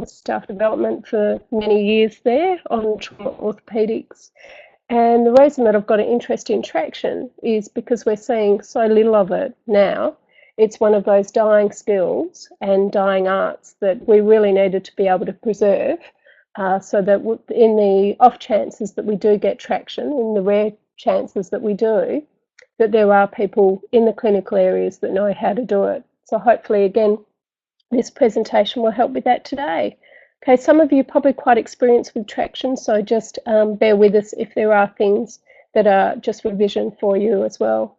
staff development for many years there on trauma orthopedics. And the reason that I've got an interest in traction is because we're seeing so little of it now. It's one of those dying skills and dying arts that we really needed to be able to preserve, so that in the off chances that we do get traction, in the rare chances that we do, that there are people in the clinical areas that know how to do it. So hopefully, again, this presentation will help with that today. Okay, some of you are probably quite experienced with traction, so just bear with us if there are things that are just revision for you as well.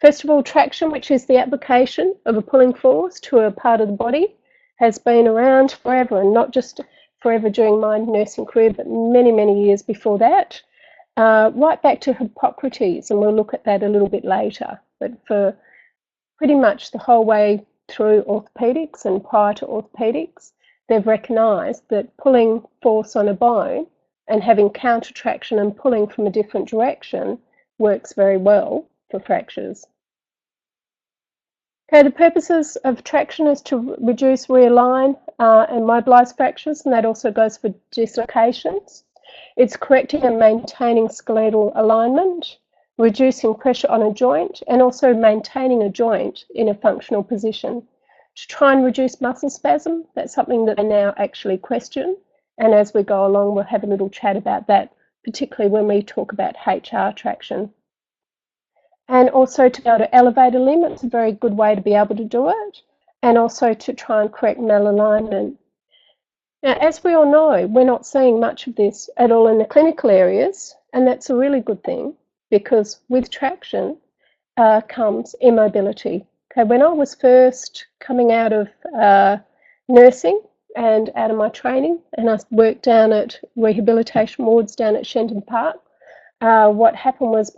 First of all, traction, which is the application of a pulling force to a part of the body, has been around forever, and not just forever during my nursing career, but many, many years before that, right back to Hippocrates, and we'll look at that a little bit later. But for pretty much the whole way through orthopedics and prior to orthopedics, they've recognised that pulling force on a bone and having counter traction and pulling from a different direction works very well for fractures. Okay, the purposes of traction is to reduce, realign and mobilise fractures, and that also goes for dislocations. It's correcting and maintaining skeletal alignment, reducing pressure on a joint, and also maintaining a joint in a functional position. To try and reduce muscle spasm, that's something that they now actually question, and as we go along we'll have a little chat about that, particularly when we talk about HR traction. And also to be able to elevate a limb, it's a very good way to be able to do it, and also to try and correct malalignment. Now, as we all know, we're not seeing much of this at all in the clinical areas, and that's a really good thing, because with traction comes immobility. Okay, when I was first coming out of nursing and out of my training, and I worked down at rehabilitation wards down at Shenton Park, what happened was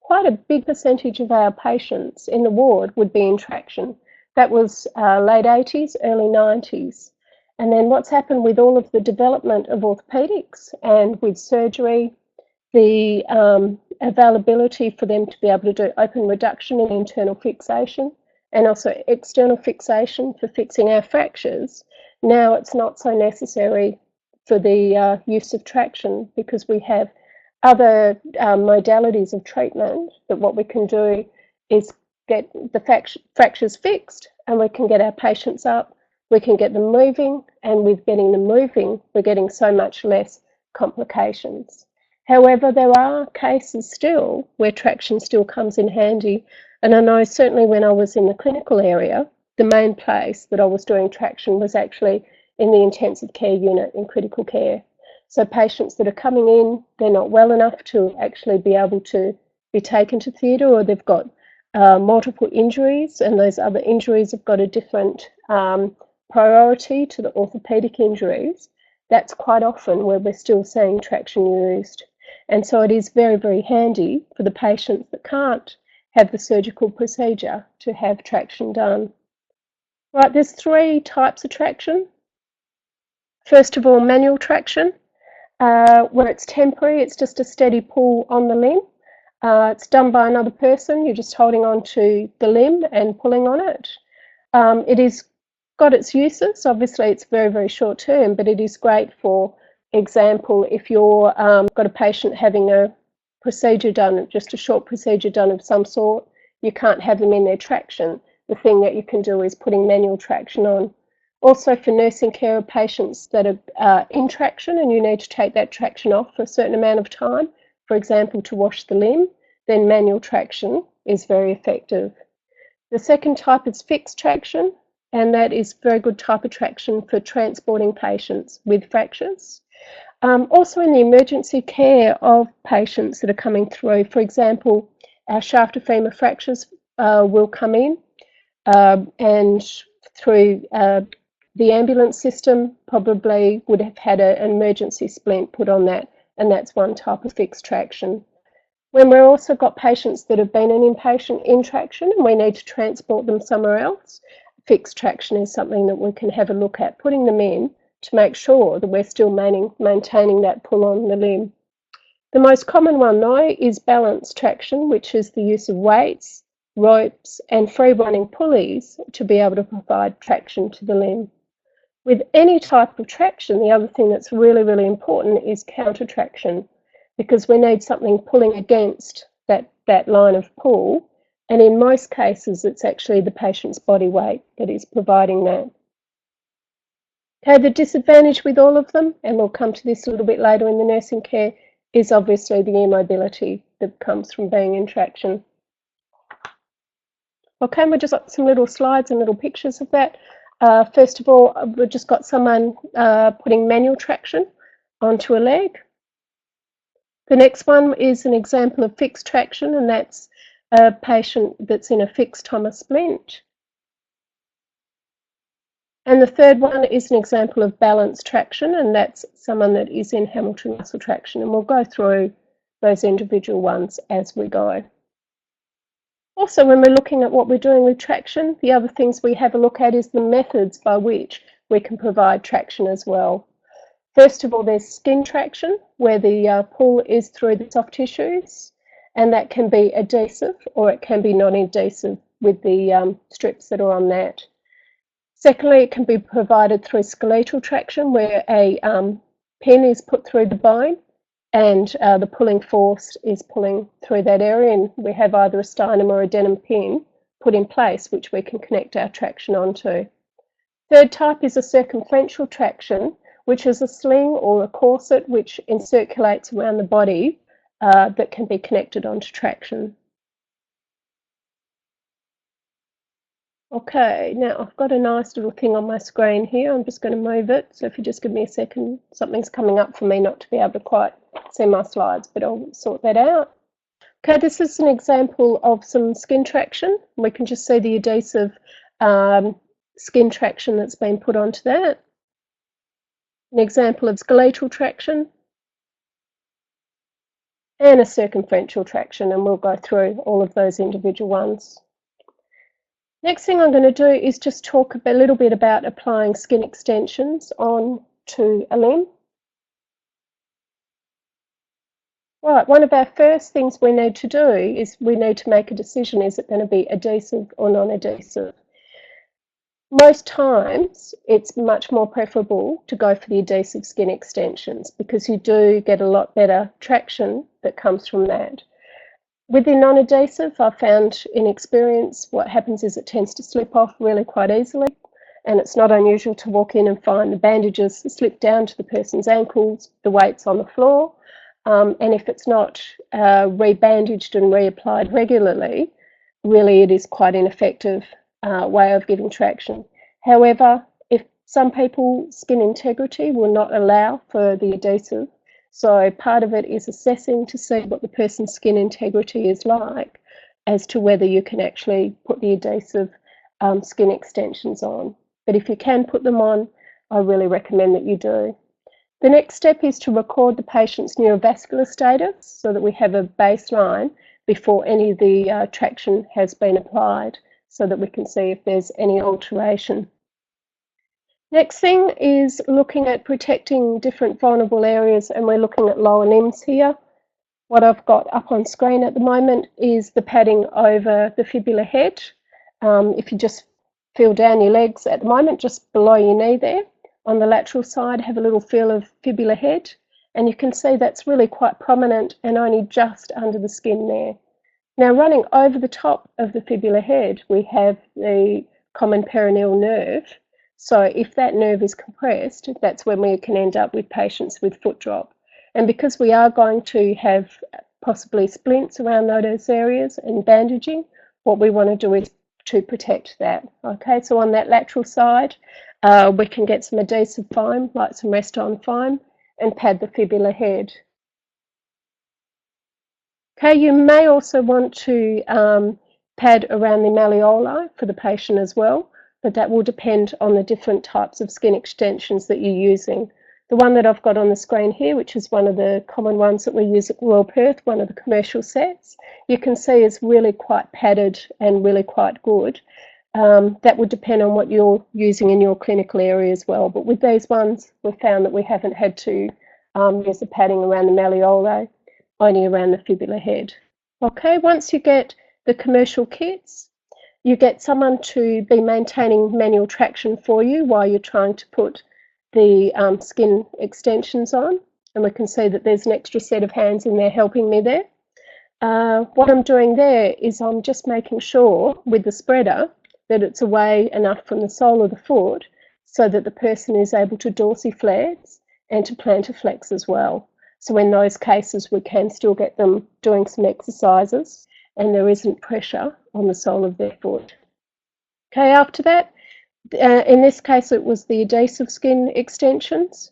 quite a big percentage of our patients in the ward would be in traction. That was late 80s, early 90s. And then what's happened with all of the development of orthopedics and with surgery, the availability for them to be able to do open reduction and internal fixation, and also external fixation for fixing our fractures, now it's not so necessary for the use of traction, because we have other modalities of treatment that what we can do is get the fractures fixed, and we can get our patients up, we can get them moving, and with getting them moving, we're getting so much less complications. However, there are cases still where traction still comes in handy, and I know certainly when I was in the clinical area, the main place that I was doing traction was actually in the intensive care unit in critical care. So patients that are coming in, they're not well enough to actually be able to be taken to theatre, or they've got multiple injuries, and those other injuries have got a different priority to the orthopaedic injuries. That's quite often where we're still seeing traction used. And so it is very, very handy for the patients that can't have the surgical procedure to have traction done. Right, there's three types of traction. First of all, manual traction, where it's temporary, it's just a steady pull on the limb. It's done by another person, you're just holding on to the limb and pulling on it. It is got its uses, obviously it's very, very short term, but it is great for example, if you're got a patient having a procedure done, just a short procedure done of some sort, you can't have them in their traction. The thing that you can do is putting manual traction on. Also for nursing care of patients that are in traction and you need to take that traction off for a certain amount of time, for example, to wash the limb, then manual traction is very effective. The second type is fixed traction, and that is a very good type of traction for transporting patients with fractures. Also in the emergency care of patients that are coming through, for example, our shaft of femur fractures will come in and through the ambulance system probably would have had an emergency splint put on that, and that's one type of fixed traction. When we've also got patients that have been an inpatient in traction and we need to transport them somewhere else, fixed traction is something that we can have a look at, putting them in to make sure that we're still maintaining that pull on the limb. The most common one though is balance traction, which is the use of weights, ropes and free running pulleys to be able to provide traction to the limb. With any type of traction, the other thing that's really, really important is counter traction, because we need something pulling against that line of pull. And in most cases, it's actually the patient's body weight that is providing that. Okay, the disadvantage with all of them, and we'll come to this a little bit later in the nursing care, is obviously the immobility that comes from being in traction. Okay, we've just got some little slides and little pictures of that. First of all, we've just got someone putting manual traction onto a leg. The next one is an example of fixed traction, and that's a patient that's in a fixed Thomas splint. And the third one is an example of balanced traction, and that's someone that is in Hamilton muscle traction. And we'll go through those individual ones as we go. Also, when we're looking at what we're doing with traction, the other things we have a look at is the methods by which we can provide traction as well. First of all, there's skin traction, where the pull is through the soft tissues, and that can be adhesive or it can be non-adhesive with the strips that are on that. Secondly, it can be provided through skeletal traction, where a pin is put through the bone and the pulling force is pulling through that area, and we have either a sternum or a denim pin put in place which we can connect our traction onto. Third type is a circumferential traction, which is a sling or a corset which encirculates around the body that can be connected onto traction. Okay, now I've got a nice little thing on my screen here. I'm just going to move it. So if you just give me a second, something's coming up for me not to be able to quite see my slides, but I'll sort that out. Okay, this is an example of some skin traction. We can just see the adhesive skin traction that's been put onto that. An example of skeletal traction and a circumferential traction, and we'll go through all of those individual ones. Next thing I'm going to do is just talk a little bit about applying skin extensions onto a limb. Right, one of our first things we need to do is we need to make a decision, is it going to be adhesive or non-adhesive? Most times it's much more preferable to go for the adhesive skin extensions because you do get a lot better traction that comes from that. With the non-adhesive, I've found in experience what happens is it tends to slip off really quite easily, and it's not unusual to walk in and find the bandages slip down to the person's ankles, the weight's on the floor, and if it's not rebandaged and reapplied regularly, really it is quite an ineffective way of giving traction. However, if some people's skin integrity will not allow for the adhesive, so part of it is assessing to see what the person's skin integrity is like as to whether you can actually put the adhesive skin extensions on. But if you can put them on, I really recommend that you do. The next step is to record the patient's neurovascular status so that we have a baseline before any of the traction has been applied, so that we can see if there's any alteration. Next thing is looking at protecting different vulnerable areas, and we're looking at lower limbs here. What I've got up on screen at the moment is the padding over the fibular head. If you just feel down your legs at the moment, just below your knee there, on the lateral side, have a little feel of fibular head, and you can see that's really quite prominent and only just under the skin there. Now, running over the top of the fibular head, we have the common peroneal nerve. So if that nerve is compressed, that's when we can end up with patients with foot drop. And because we are going to have possibly splints around those areas and bandaging, what we want to do is to protect that. Okay, so on that lateral side, we can get some adhesive foam, like some rest-on foam, and pad the fibular head. Okay, you may also want to pad around the malleoli for the patient as well, but that will depend on the different types of skin extensions that you're using. The one that I've got on the screen here, which is one of the common ones that we use at Royal Perth, one of the commercial sets, you can see is really quite padded and really quite good. That would depend on what you're using in your clinical area as well. But with these ones, we've found that we haven't had to use the padding around the malleoli, only around the fibular head. Okay, once you get the commercial kits, you get someone to be maintaining manual traction for you while you're trying to put the skin extensions on. And we can see that there's an extra set of hands in there helping me there. What I'm doing there is I'm just making sure with the spreader that it's away enough from the sole of the foot so that the person is able to dorsiflex and to plantarflex as well. So in those cases, we can still get them doing some exercises and there isn't pressure on the sole of their foot. Okay, after that, in this case, it was the adhesive skin extensions.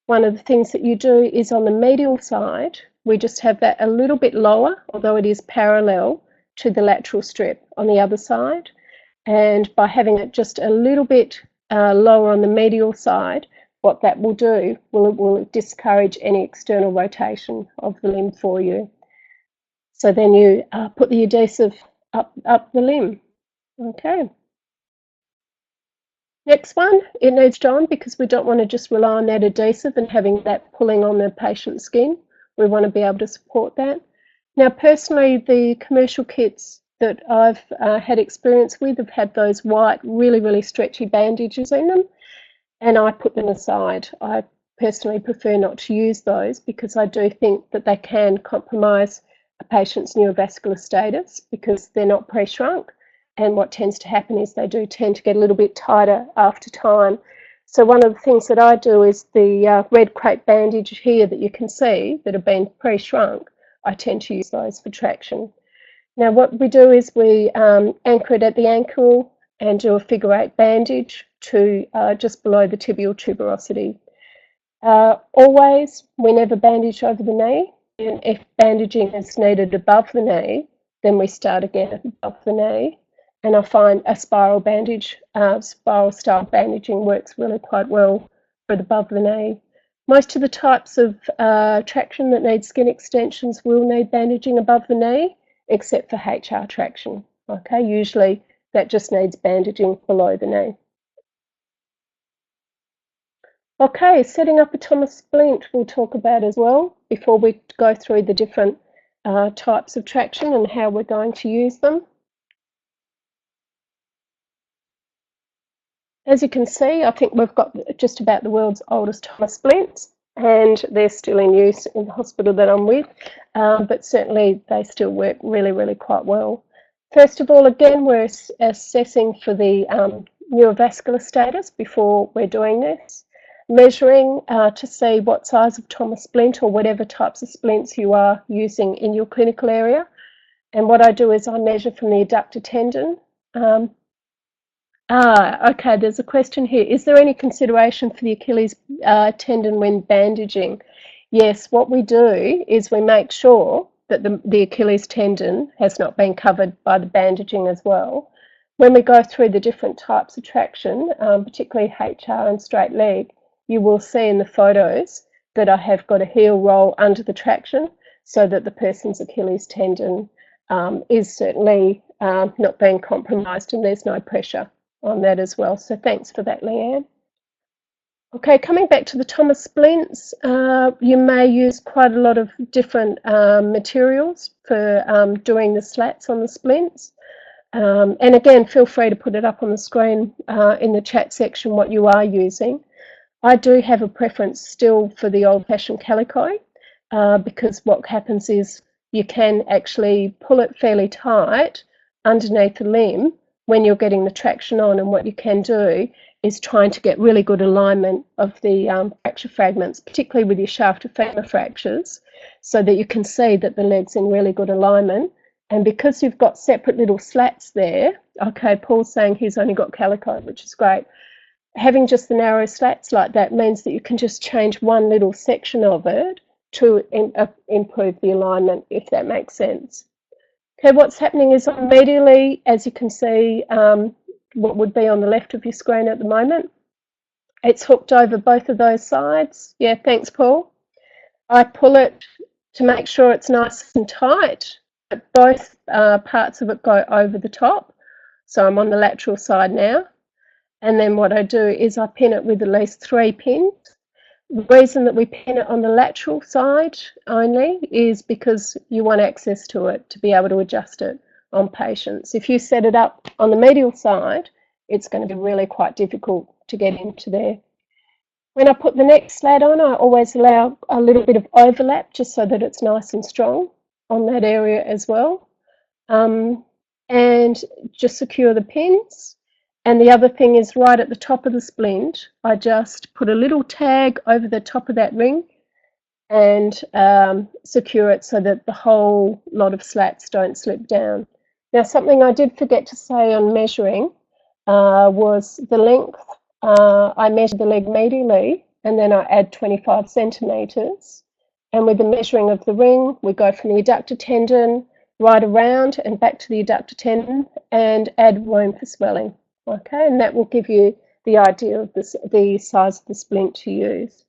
One of the things that you do is on the medial side, we just have that a little bit lower, although it is parallel to the lateral strip on the other side. And by having it just a little bit lower on the medial side, what that will do, will discourage any external rotation of the limb for you. So then you put the adhesive up the limb. Okay. Next one, it needs John because we don't want to just rely on that adhesive and having that pulling on the patient's skin. We want to be able to support that. Now, personally, the commercial kits that I've had experience with have had those white, really, really stretchy bandages in them, and I put them aside. I personally prefer not to use those because I do think that they can compromise a patient's neurovascular status because they're not pre-shrunk. And what tends to happen is they do tend to get a little bit tighter after time. So one of the things that I do is the red crepe bandage here that you can see that have been pre-shrunk, I tend to use those for traction. Now what we do is we anchor it at the ankle and do a figure 8 bandage to just below the tibial tuberosity. Always, we never bandage over the knee. And if bandaging is needed above the knee, then we start again above the knee. And I find a spiral bandage, spiral style bandaging works really quite well for the above the knee. Most of the types of traction that need skin extensions will need bandaging above the knee, except for HR traction. Okay, usually that just needs bandaging below the knee. Okay, setting up a Thomas splint we'll talk about as well before we go through the different types of traction and how we're going to use them. As you can see, I think we've got just about the world's oldest Thomas splints, and they're still in use in the hospital that I'm with, but certainly they still work really, really quite well. First of all, again, we're assessing for the neurovascular status before we're doing this, measuring to see what size of Thomas splint or whatever types of splints you are using in your clinical area. And what I do is I measure from the adductor tendon. Okay, there's a question here. Is there any consideration for the Achilles tendon when bandaging? Yes, what we do is we make sure that the Achilles tendon has not been covered by the bandaging as well. When we go through the different types of traction, particularly HR and straight leg, you will see in the photos that I have got a heel roll under the traction so that the person's Achilles tendon is certainly not being compromised and there's no pressure on that as well. So thanks for that, Leanne. Okay, coming back to the Thomas splints, you may use quite a lot of different materials for doing the slats on the splints. And again, feel free to put it up on the screen in the chat section what you are using. I do have a preference still for the old-fashioned calico because what happens is you can actually pull it fairly tight underneath the limb when you're getting the traction on, and what you can do is trying to get really good alignment of the fracture fragments, particularly with your shaft of femur fractures, so that you can see that the leg's in really good alignment. And because you've got separate little slats there, okay, Paul's saying he's only got calico, which is great. Having just the narrow slats like that means that you can just change one little section of it to improve the alignment, if that makes sense. Okay, what's happening is immediately, as you can see, what would be on the left of your screen at the moment, it's hooked over both of those sides. Yeah, thanks, Paul. I pull it to make sure it's nice and tight, but both parts of it go over the top. So I'm on the lateral side now. And then what I do is I pin it with at least 3 pins. The reason that we pin it on the lateral side only is because you want access to it to be able to adjust it. on patients. If you set it up on the medial side, it's going to be really quite difficult to get into there. When I put the next slat on, I always allow a little bit of overlap just so that it's nice and strong on that area as well. And just secure the pins. And the other thing is right at the top of the splint, I just put a little tag over the top of that ring and secure it so that the whole lot of slats don't slip down. Now, something I did forget to say on measuring was the length. I measure the leg medially and then I add 25 centimetres. And with the measuring of the ring, we go from the adductor tendon right around and back to the adductor tendon and add room for swelling. Okay, and that will give you the idea of the size of the splint to use.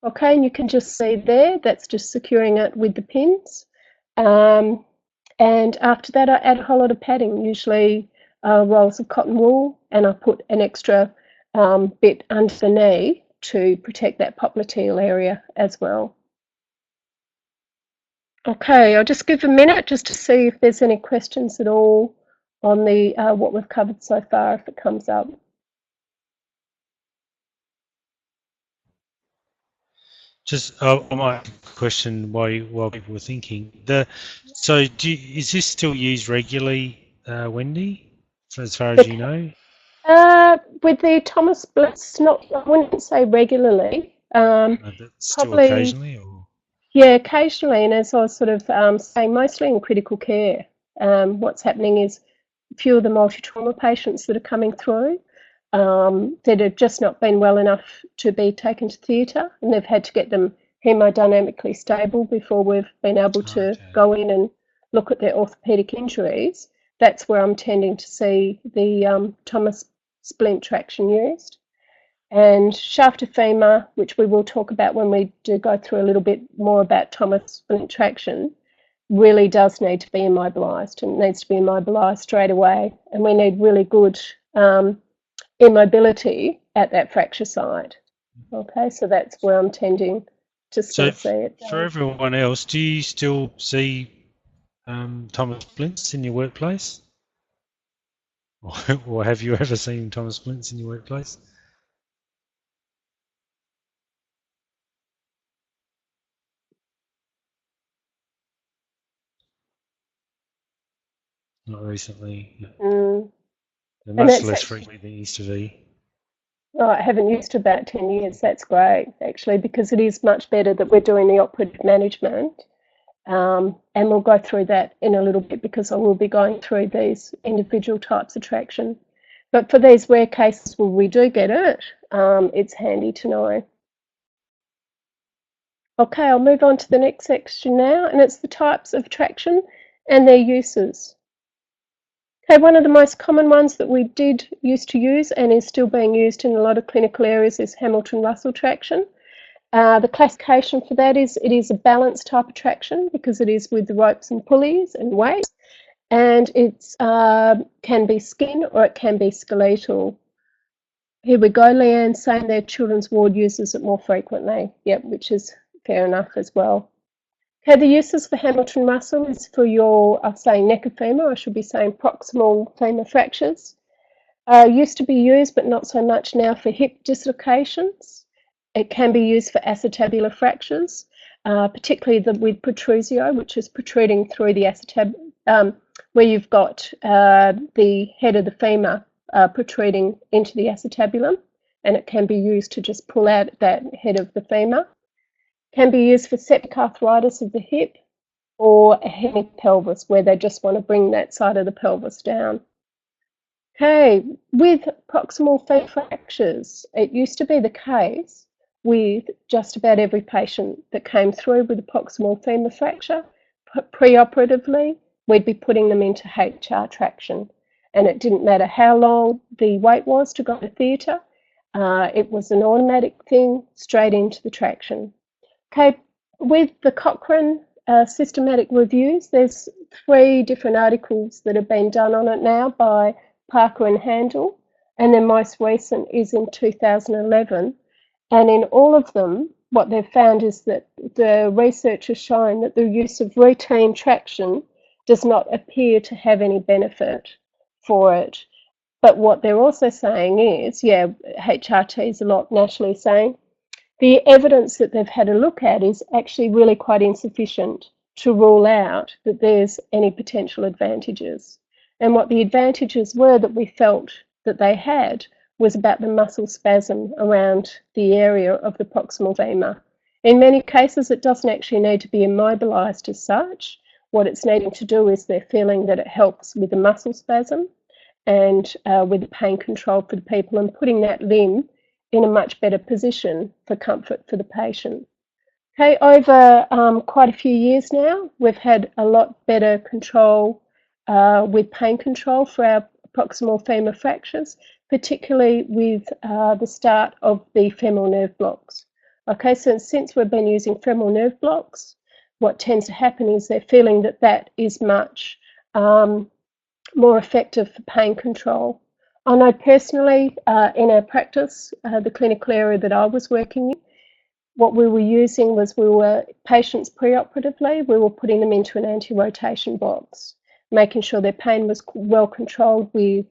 Okay, and you can just see there, that's just securing it with the pins. And after that, I add a whole lot of padding, usually rolls of cotton wool, and I put an extra bit under the knee to protect that popliteal area as well. Okay, I'll just give a minute just to see if there's any questions at all on the what we've covered so far, if it comes up. Just I might question while people were thinking. So is this still used regularly, Wendy, as far as you know? With the Thomas splits, not, I wouldn't say regularly. Still occasionally, or? Yeah, occasionally, and as I was sort of saying, mostly in critical care. What's happening is a few of the multi-trauma patients that are coming through that have just not been well enough to be taken to theatre, and they've had to get them hemodynamically stable before we've been able to go in and look at their orthopaedic injuries. That's where I'm tending to see the Thomas splint traction used. And shaft of femur, which we will talk about when we do go through a little bit more about Thomas splint traction, really does need to be immobilised, and it needs to be immobilised straight away. And we need really good immobility at that fracture site. Okay, so that's where I'm tending to still see it. For everyone else, do you still see Thomas splints in your workplace? Or have you ever seen Thomas splints in your workplace? Not recently. They're much less frequently than it used to be. Oh, I haven't used it about 10 years. That's great, actually, because it is much better that we're doing the operative management. And we'll go through that in a little bit because I will be going through these individual types of traction. But for these rare cases where we do get it, it's handy to know. Okay, I'll move on to the next section now, and it's the types of traction and their uses. Okay, one of the most common ones that we used to use and is still being used in a lot of clinical areas is Hamilton-Russell traction. The classification for that is it is a balanced type of traction because it is with the ropes and pulleys and weights, and it can be skin or it can be skeletal. Here we go, Leanne saying their children's ward uses it more frequently. Yep, which is fair enough as well. Okay, the uses for Hamilton-Russell is for your, I'm saying neck of femur, I should be saying proximal femur fractures. Used to be used, but not so much now, for hip dislocations. It can be used for acetabular fractures, particularly with protrusio, which is protruding through the acetabulum, where you've got the head of the femur protruding into the acetabulum, and it can be used to just pull out that head of the femur. Can be used for septic arthritis of the hip or a hemipelvis, where they just want to bring that side of the pelvis down. Okay, with proximal femur fractures, it used to be the case with just about every patient that came through with a proximal femur fracture, pre-operatively, we'd be putting them into HR traction. And it didn't matter how long the wait was to go to theatre, it was an automatic thing, straight into the traction. Okay, with the Cochrane systematic reviews, there's 3 different articles that have been done on it now by Parker and Handel, and their most recent is in 2011. And in all of them, what they've found is that the research has shown that the use of routine traction does not appear to have any benefit for it. But what they're also saying is, yeah, HRT is a lot naturally saying, the evidence that they've had a look at is actually really quite insufficient to rule out that there's any potential advantages. And what the advantages were that we felt that they had was about the muscle spasm around the area of the proximal femur. In many cases, it doesn't actually need to be immobilized as such. What it's needing to do is they're feeling that it helps with the muscle spasm and with the pain control for the people and putting that limb in a much better position for comfort for the patient. Okay, over quite a few years now, we've had a lot better control with pain control for our proximal femur fractures, particularly with the start of the femoral nerve blocks. Okay, so since we've been using femoral nerve blocks, what tends to happen is they're feeling that that is much more effective for pain control. I know personally in our practice, the clinical area that I was working in, what we were using was patients preoperatively, we were putting them into an anti-rotation box, making sure their pain was well controlled with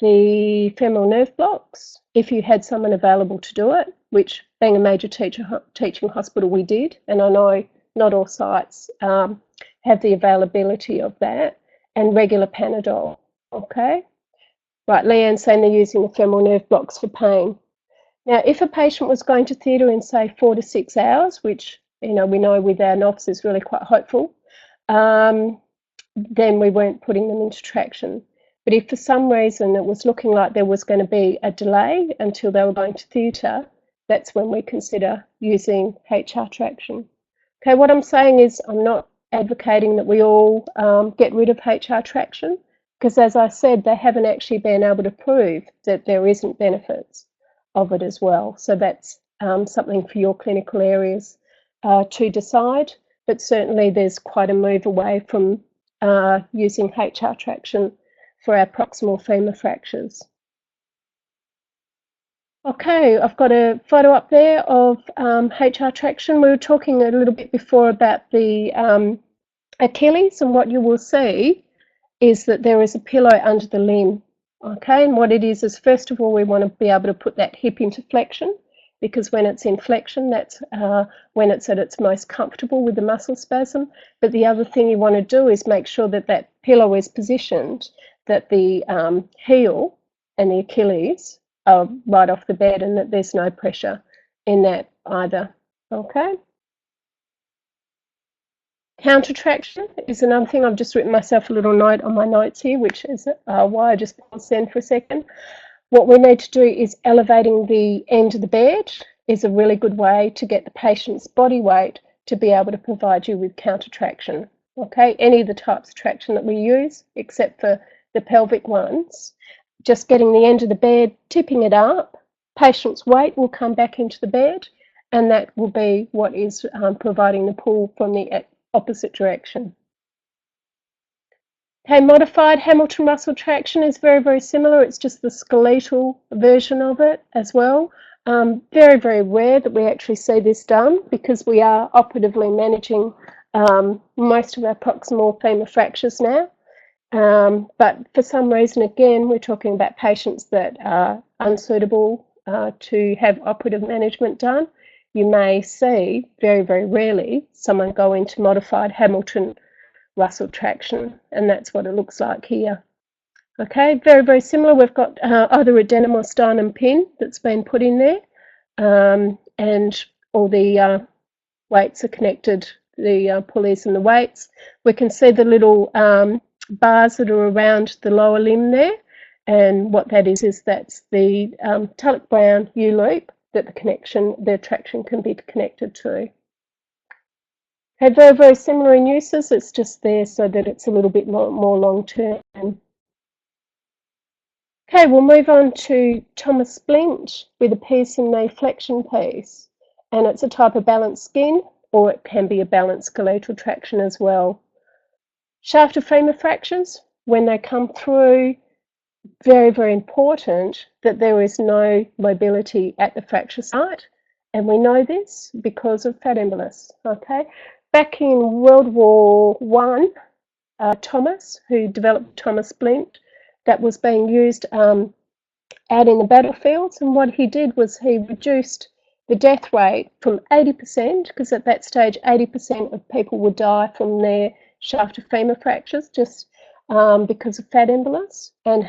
the femoral nerve blocks. If you had someone available to do it, which being a major teaching hospital we did, and I know not all sites have the availability of that, and regular Panadol, okay? Right, Leanne's saying they're using the femoral nerve blocks for pain. Now, if a patient was going to theatre in, say, 4 to 6 hours, which we know with our NOFs is really quite hopeful, then we weren't putting them into traction. But if for some reason it was looking like there was going to be a delay until they were going to theatre, that's when we consider using HR traction. Okay, what I'm saying is I'm not advocating that we all get rid of HR traction, because as I said, they haven't actually been able to prove that there isn't benefits of it as well. So that's something for your clinical areas to decide, but certainly there's quite a move away from using HR traction for our proximal femur fractures. Okay, I've got a photo up there of HR traction. We were talking a little bit before about the Achilles, and what you will see is that there is a pillow under the limb. Okay, and what it is first of all, we want to be able to put that hip into flexion, because when it's in flexion, that's when it's at its most comfortable with the muscle spasm. But the other thing you want to do is make sure that that pillow is positioned, that the heel and the Achilles are right off the bed, and that there's no pressure in that either. Okay. Counter traction is another thing. I've just written myself a little note on my notes here, which is why I just paused then for a second. What we need to do is elevating the end of the bed is a really good way to get the patient's body weight to be able to provide you with counter traction. Okay, any of the types of traction that we use, except for the pelvic ones, just getting the end of the bed, tipping it up, patient's weight will come back into the bed, and that will be what is providing the pull from the opposite direction. Okay, modified Hamilton Russell traction is very, very similar. It's just the skeletal version of it as well. Very, very rare that we actually see this done, because we are operatively managing most of our proximal femur fractures now. But for some reason, again, we're talking about patients that are unsuitable to have operative management done. You may see, very, very rarely, someone go into modified Hamilton Russell traction, and that's what it looks like here. Okay, very, very similar. We've got either a denim or sternum pin that's been put in there, and all the weights are connected, the pulleys and the weights. We can see the little bars that are around the lower limb there, and what that is that's the Tulloch Brown U-loop that the traction can be connected to. Okay, very, very similar in uses. It's just there so that it's a little bit more long-term. Okay, we'll move on to Thomas Splint with a piece in the flexion piece, and it's a type of balanced skin, or it can be a balanced skeletal traction as well. Shaft of femur fractures, when they come through, very, very important that there is no mobility at the fracture site, and we know this because of fat embolus. Okay, back in World War One, Thomas, who developed Thomas splint, that was being used out in the battlefields, and what he did was he reduced the death rate from 80%, because at that stage 80% of people would die from their shaft of femur fractures just because of fat embolus, and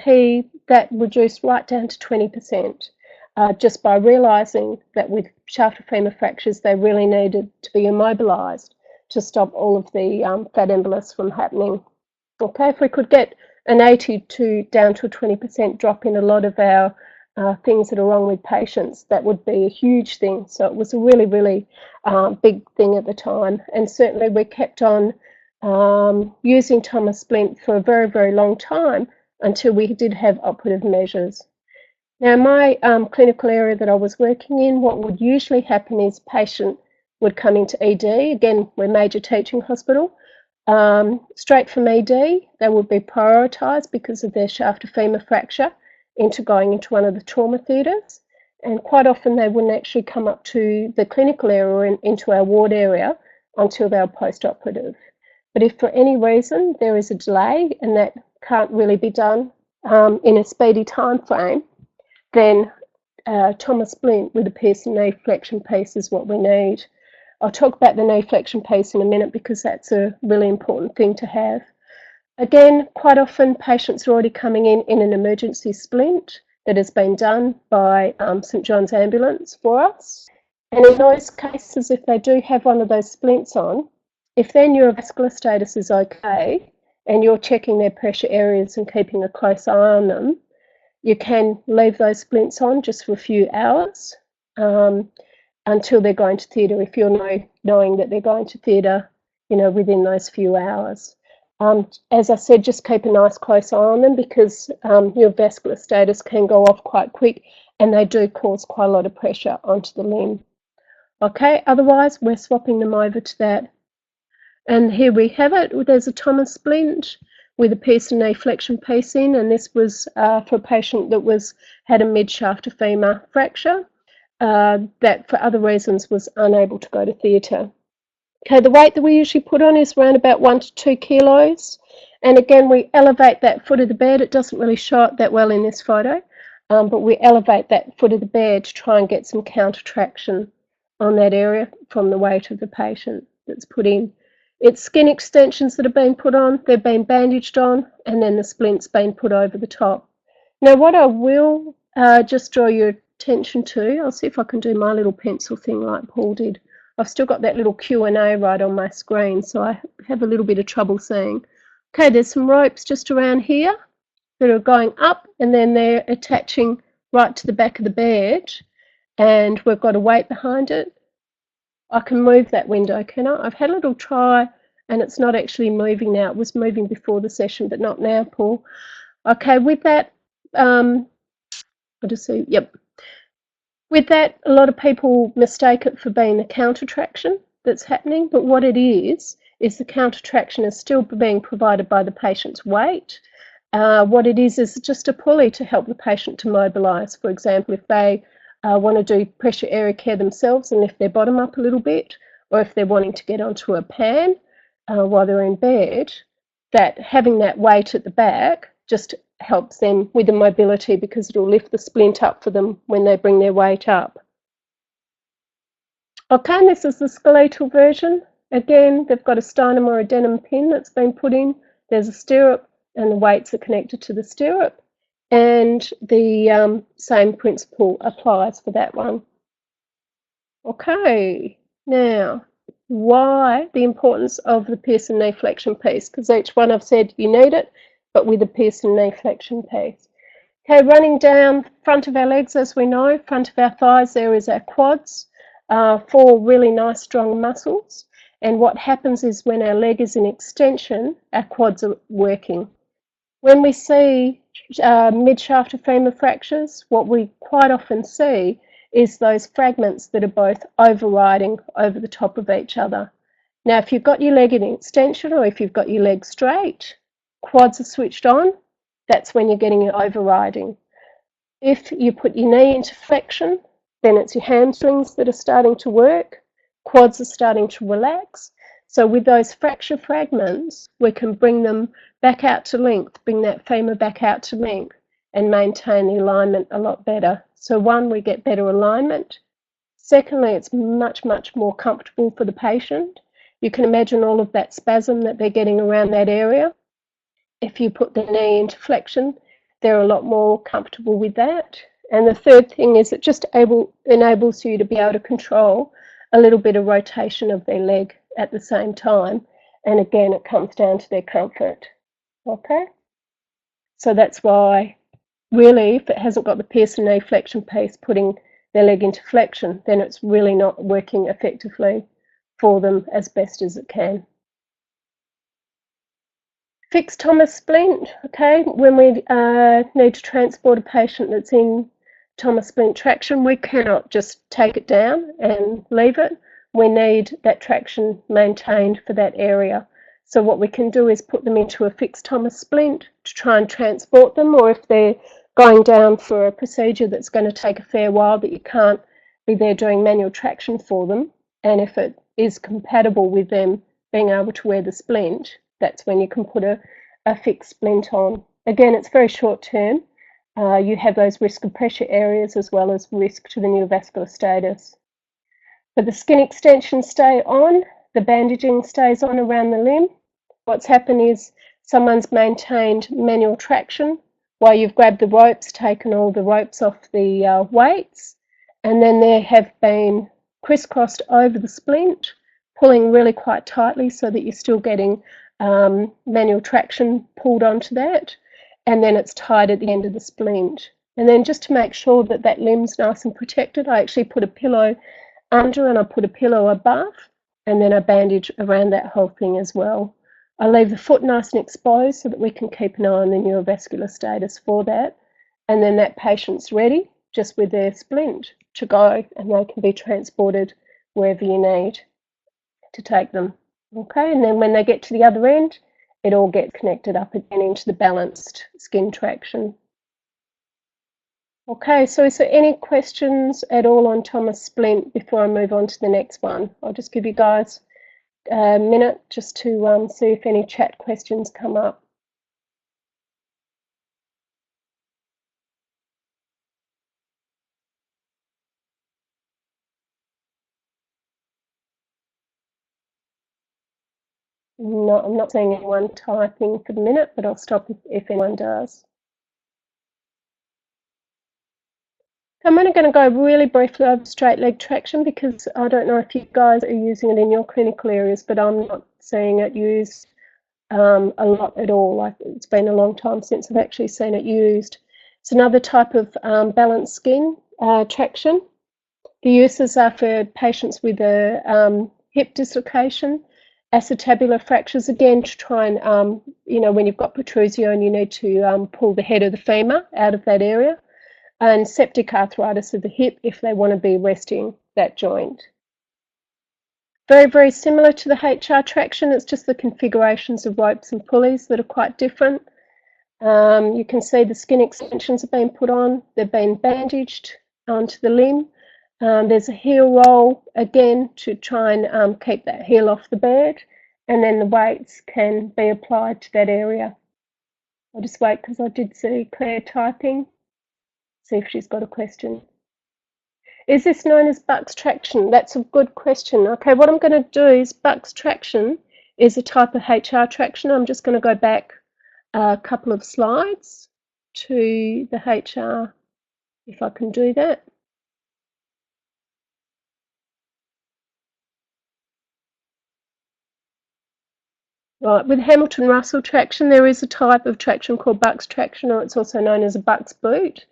that reduced right down to 20%, just by realising that with shaft of femur fractures they really needed to be immobilised to stop all of the fat embolus from happening. Okay, if we could get an 80 to down to a 20% drop in a lot of our things that are wrong with patients, that would be a huge thing. So it was a really, really big thing at the time. And certainly we kept on using Thomas splint for a very, very long time until we did have operative measures. Now, my clinical area that I was working in, what would usually happen is patient would come into ED. Again, we're a major teaching hospital. Straight from ED, they would be prioritised because of their shaft of femur fracture into going into one of the trauma theatres, and quite often they wouldn't actually come up to the clinical area or into our ward area until they were post-operative. But if for any reason there is a delay and that can't really be done in a speedy time frame, then Thomas splint with a piercing knee flexion piece is what we need. I'll talk about the knee flexion piece in a minute because that's a really important thing to have. Again, quite often patients are already coming in an emergency splint that has been done by St John's Ambulance for us. And in those cases, if they do have one of those splints on, if their neurovascular status is okay and you're checking their pressure areas and keeping a close eye on them, you can leave those splints on just for a few hours until they're going to theatre, if you're knowing that they're going to theatre, within those few hours. As I said, just keep a nice close eye on them because your vascular status can go off quite quick and they do cause quite a lot of pressure onto the limb. Okay, otherwise we're swapping them over to that. And here we have it. There's a Thomas splint with a piercing knee flexion piece in, and this was for a patient that had a mid-shaft of femur fracture that for other reasons was unable to go to theatre. Okay, the weight that we usually put on is around about 1 to 2 kilos. And again, we elevate that foot of the bed. It doesn't really show up that well in this photo, but we elevate that foot of the bed to try and get some counter traction on that area from the weight of the patient that's put in. It's skin extensions that have been put on, they've been bandaged on, and then the splint's been put over the top. Now, what I will just draw your attention to, I'll see if I can do my little pencil thing like Paul did. I've still got that little Q&A right on my screen, so I have a little bit of trouble seeing. Okay, there's some ropes just around here that are going up, and then they're attaching right to the back of the bed, and we've got a weight behind it. I can move that window, can I? I've had a little try, and it's not actually moving now. It was moving before the session, but not now, Paul. Okay, with that, I'll just see, yep. With that, a lot of people mistake it for being the counter traction that's happening, but what it is the counter traction is still being provided by the patient's weight. What it is just a pulley to help the patient to mobilise. For example, if they want to do pressure area care themselves and lift their bottom up a little bit, or if they're wanting to get onto a pan while they're in bed, that having that weight at the back just helps them with the mobility because it'll lift the splint up for them when they bring their weight up. Okay, and this is the skeletal version. Again, they've got a sternum or a denim pin that's been put in. There's a stirrup and the weights are connected to the stirrup, and the same principle applies for that one. Okay, now why the importance of the piercing knee flexion piece? Because each one I've said you need it, but with a piercing knee flexion piece. Okay, running down front of our legs, as we know, front of our thighs, there is our quads, 4 really nice strong muscles. And what happens is when our leg is in extension, our quads are working. When we see mid-shaft of femur fractures, what we quite often see is those fragments that are both overriding over the top of each other. Now, if you've got your leg in extension or if you've got your leg straight, quads are switched on, that's when you're getting your overriding. If you put your knee into flexion, then it's your hamstrings that are starting to work, quads are starting to relax. So with those fracture fragments, we can bring them back out to length, bring that femur back out to length and maintain the alignment a lot better. So one, we get better alignment. Secondly, it's much, much more comfortable for the patient. You can imagine all of that spasm that they're getting around that area. If you put the knee into flexion, they're a lot more comfortable with that. And the third thing is it just enables you to be able to control a little bit of rotation of their leg at the same time. And again, it comes down to their comfort. Okay? So that's why, really, if it hasn't got the Pearson knee flexion piece, putting their leg into flexion, then it's really not working effectively for them as best as it can. Fixed Thomas splint, okay, when we need to transport a patient that's in Thomas splint traction, we cannot just take it down and leave it. We need that traction maintained for that area. So what we can do is put them into a fixed Thomas splint to try and transport them, or if they're going down for a procedure that's going to take a fair while that you can't be there doing manual traction for them, and if it is compatible with them being able to wear the splint, that's when you can put a fixed splint on. Again, it's very short term. You have those risk of pressure areas as well as risk to the neurovascular status. But the skin extensions stay on, the bandaging stays on around the limb. What's happened is someone's maintained manual traction while you've grabbed the ropes, taken all the ropes off the weights, and then they have been crisscrossed over the splint, pulling really quite tightly so that you're still getting manual traction pulled onto that, and then it's tied at the end of the splint. And then just to make sure that that limb's nice and protected, I actually put a pillow under and I put a pillow above, and then a bandage around that whole thing as well. I leave the foot nice and exposed so that we can keep an eye on the neurovascular status for that, and then that patient's ready just with their splint to go, and they can be transported wherever you need to take them. Okay, and then when they get to the other end, it all gets connected up again into the balanced skin traction. Okay, so is there any questions at all on Thomas splint before I move on to the next one? I'll just give you guys a minute just to see if any chat questions come up. No, I'm not seeing anyone typing for the minute, but I'll stop if anyone does. I'm only going to go really briefly over straight leg traction because I don't know if you guys are using it in your clinical areas, but I'm not seeing it used a lot at all. Like, it's been a long time since I've actually seen it used. It's another type of balanced skin traction. The uses are for patients with a hip dislocation, acetabular fractures, again to try and, when you've got protrusio and you need to pull the head of the femur out of that area, and septic arthritis of the hip if they want to be resting that joint. Very, very similar to the HR traction, it's just the configurations of ropes and pulleys that are quite different. You can see the skin extensions have been put on, they've been bandaged onto the limb. There's a heel roll again to try and keep that heel off the bed, and then the weights can be applied to that area. I'll just wait because I did see Claire typing, see if she's got a question. Is this known as Buck's traction? That's a good question. Okay, what I'm going to do is Buck's traction is a type of HR traction. I'm just going to go back a couple of slides to the HR, if I can do that. Right, with Hamilton-Russell traction, there is a type of traction called Buck's traction, or it's also known as a Buck's boot.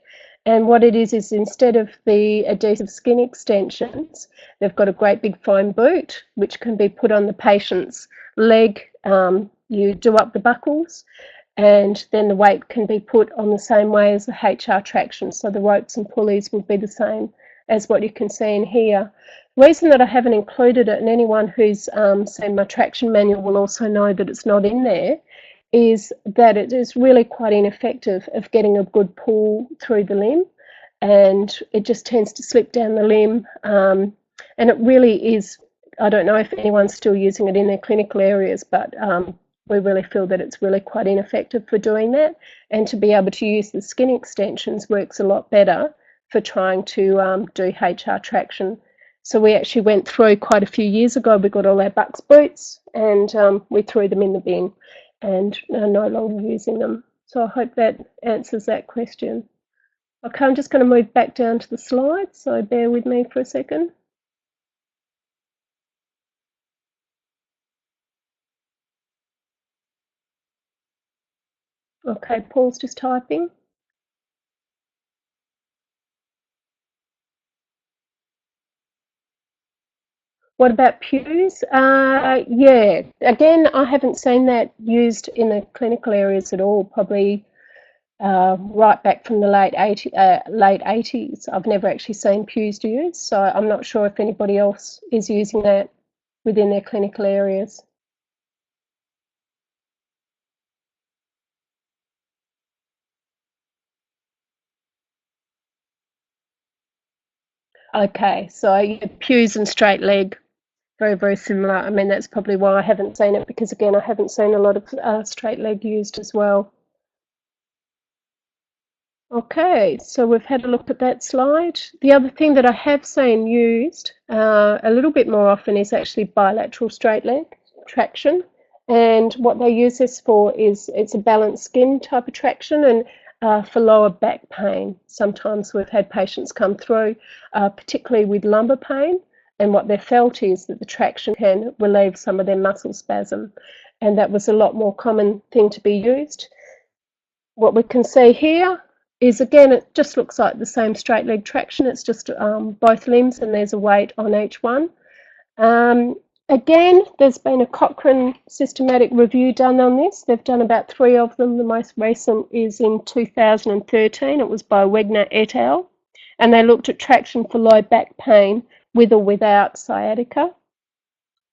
And what it is instead of the adhesive skin extensions, they've got a great big foam boot, which can be put on the patient's leg. You do up the buckles, and then the weight can be put on the same way as the HR traction. So the ropes and pulleys will be the same as what you can see in here. The reason that I haven't included it, and anyone who's seen my traction manual will also know that it's not in there, is that it is really quite ineffective of getting a good pull through the limb, and it just tends to slip down the limb, and it really is I don't know if anyone's still using it in their clinical areas, but we really feel that it's really quite ineffective for doing that. And to be able to use the skin extensions works a lot better for trying to do HR traction. So we actually went through quite a few years ago, we got all our Bucks boots and we threw them in the bin and are no longer using them. So I hope that answers that question. Okay, I'm just going to move back down to the slides, so bear with me for a second. Okay, Paul's just typing. What about pews? Yeah, again, I haven't seen that used in the clinical areas at all, probably right back from the late 80s. I've never actually seen pews used, so I'm not sure if anybody else is using that within their clinical areas. Okay, so yeah, pews and straight leg, very, very similar. I mean, that's probably why I haven't seen it, because again, I haven't seen a lot of straight leg used as well. Okay, so we've had a look at that slide. The other thing that I have seen used a little bit more often is actually bilateral straight leg traction. And what they use this for is it's a balanced skin type of traction, and for lower back pain. Sometimes we've had patients come through, particularly with lumbar pain, and what they felt is that the traction can relieve some of their muscle spasm. And that was a lot more common thing to be used. What we can see here is, again, it just looks like the same straight leg traction. It's just both limbs, and there's a weight on each one. Again, there's been a Cochrane systematic review done on this. They've done about 3 of them. The most recent is in 2013. It was by Wegner et al. And they looked at traction for low back pain with or without sciatica.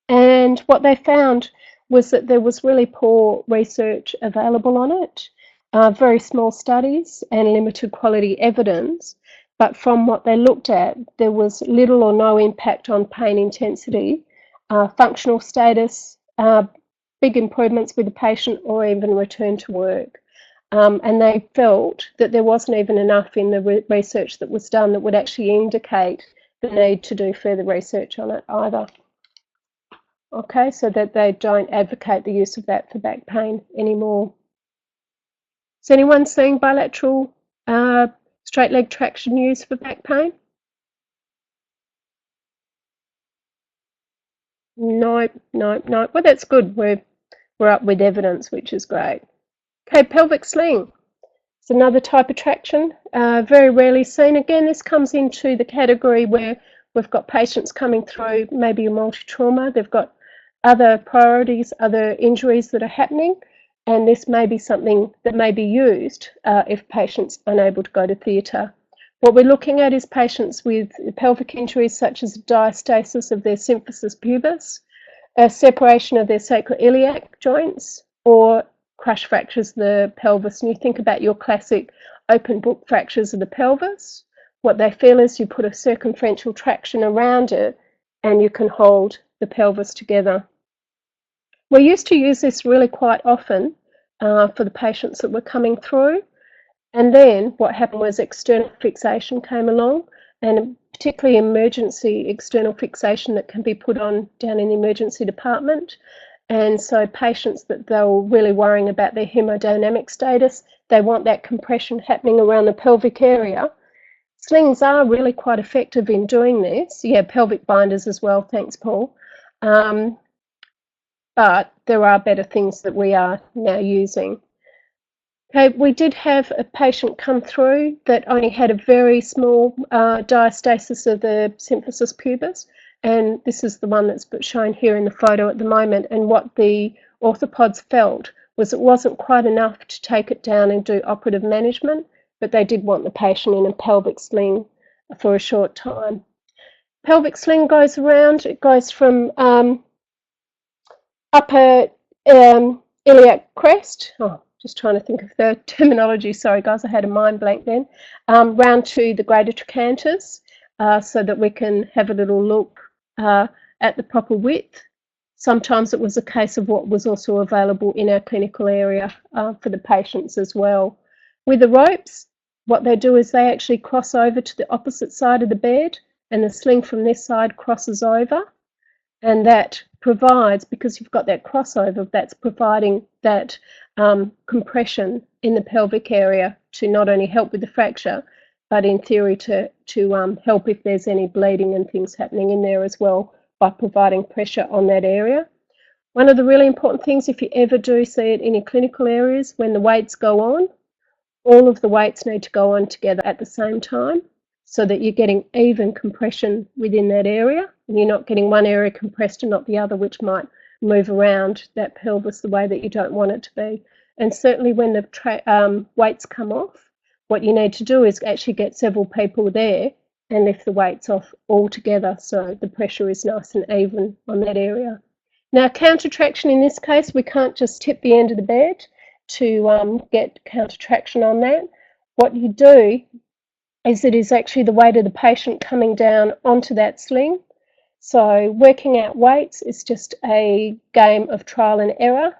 And what they found was that there was really poor research available on it. Very small studies and limited quality evidence, but from what they looked at, there was little or no impact on pain intensity, functional status, big improvements with the patient, or even return to work. And they felt that there wasn't even enough in the research that was done that would actually indicate the need to do further research on it either. Okay, so that they don't advocate the use of that for back pain anymore. Is anyone seeing bilateral straight leg traction used for back pain? No. Well, that's good. We're up with evidence, which is great. Okay, pelvic sling. It's another type of traction, very rarely seen. Again, this comes into the category where we've got patients coming through, maybe a multi-trauma. They've got other priorities, other injuries that are happening, and this may be something that may be used if patients are unable to go to theatre. What we're looking at is patients with pelvic injuries such as diastasis of their symphysis pubis, a separation of their sacroiliac joints, or crush fractures of the pelvis. And you think about your classic open book fractures of the pelvis. What they feel is you put a circumferential traction around it and you can hold the pelvis together. We used to use this really quite often for the patients that were coming through. And then what happened was external fixation came along, and particularly emergency external fixation that can be put on down in the emergency department. And so patients that they were really worrying about their hemodynamic status, they want that compression happening around the pelvic area. Slings are really quite effective in doing this. Yeah, pelvic binders as well, thanks Paul. But there are better things that we are now using. Okay, we did have a patient come through that only had a very small diastasis of the symphysis pubis, and this is the one that's shown here in the photo at the moment. And what the orthopods felt was it wasn't quite enough to take it down and do operative management, but they did want the patient in a pelvic sling for a short time. Pelvic sling goes around, it goes from upper iliac crest, just trying to think of the terminology, sorry guys, I had a mind blank then, round to the greater trochanters, so that we can have a little look at the proper width. Sometimes it was a case of what was also available in our clinical area for the patients as well. With the ropes, what they do is they actually cross over to the opposite side of the bed, and the sling from this side crosses over, and that provides, because you've got that crossover, that's providing that compression in the pelvic area to not only help with the fracture, but in theory to help if there's any bleeding and things happening in there as well, by providing pressure on that area. One of the really important things, if you ever do see it in your clinical areas, when the weights go on, all of the weights need to go on together at the same time, so that you're getting even compression within that area, and you're not getting one area compressed and not the other, which might move around that pelvis the way that you don't want it to be. And certainly when the weights come off, what you need to do is actually get several people there and lift the weights off all together, so the pressure is nice and even on that area. Now, counter traction in this case, we can't just tip the end of the bed to get counter traction on that. What you do is it is actually the weight of the patient coming down onto that sling. So working out weights is just a game of trial and error.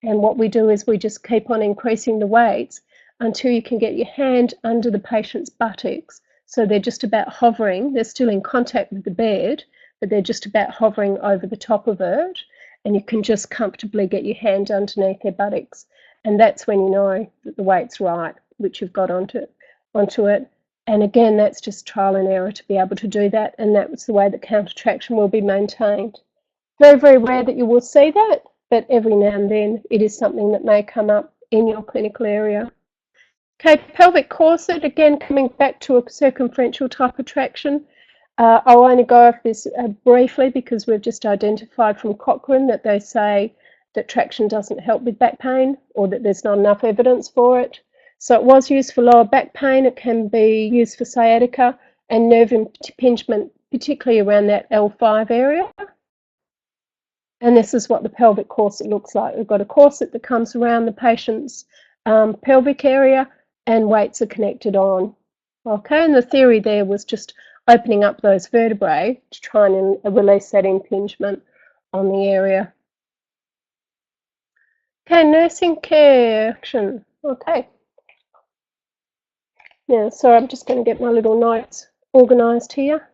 And what we do is we just keep on increasing the weights until you can get your hand under the patient's buttocks. So they're just about hovering. They're still in contact with the bed, but they're just about hovering over the top of it. And you can just comfortably get your hand underneath their buttocks. And that's when you know that the weight's right, which you've got onto it. And again, that's just trial and error to be able to do that. And that's the way that counter traction will be maintained. Very, very rare that you will see that, but every now and then it is something that may come up in your clinical area. Okay, pelvic corset, again, coming back to a circumferential type of traction. I'll only go over this briefly because we've just identified from Cochrane that they say that traction doesn't help with back pain, or that there's not enough evidence for it. So it was used for lower back pain. It can be used for sciatica and nerve impingement, particularly around that L5 area. And this is what the pelvic corset looks like. We've got a corset that comes around the patient's pelvic area, and weights are connected on. Okay, and the theory there was just opening up those vertebrae to try and release that impingement on the area. Okay, nursing care action. Okay. Now, sorry, I'm just going to get my little notes organised here.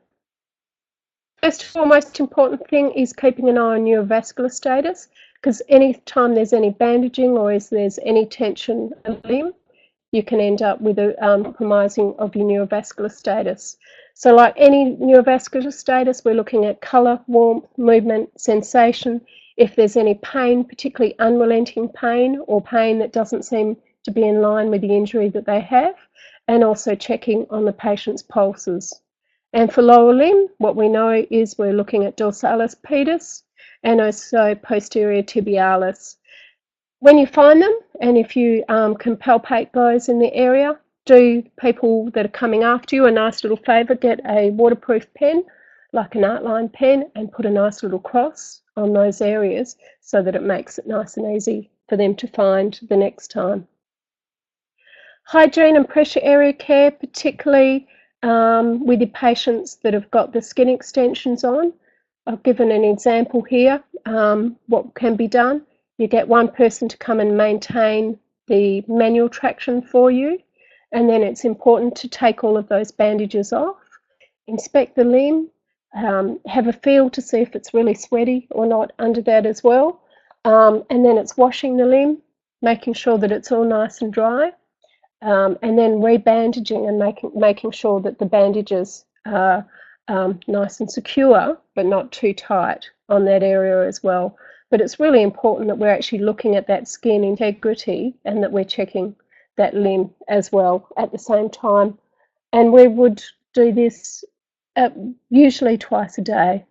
First of all, most important thing is keeping an eye on neurovascular status, because any time there's any bandaging or if there's any tension of the limb, you can end up with a compromising of your neurovascular status. So like any neurovascular status, we're looking at colour, warmth, movement, sensation. If there's any pain, particularly unrelenting pain or pain that doesn't seem to be in line with the injury that they have, and also checking on the patient's pulses. And for lower limb, what we know is we're looking at dorsalis pedis and also posterior tibialis. When you find them, and if you can palpate those in the area, do people that are coming after you a nice little favour, get a waterproof pen, like an outline pen, and put a nice little cross on those areas so that it makes it nice and easy for them to find the next time. Hygiene and pressure area care, particularly with your patients that have got the skin extensions on. I've given an example here, what can be done. You get one person to come and maintain the manual traction for you, and then it's important to take all of those bandages off, inspect the limb, have a feel to see if it's really sweaty or not under that as well, and then it's washing the limb, making sure that it's all nice and dry, and then rebandaging and making sure that the bandages are nice and secure but not too tight on that area as well. But it's really important that we're actually looking at that skin integrity and that we're checking that limb as well at the same time. And we would do this usually twice a day.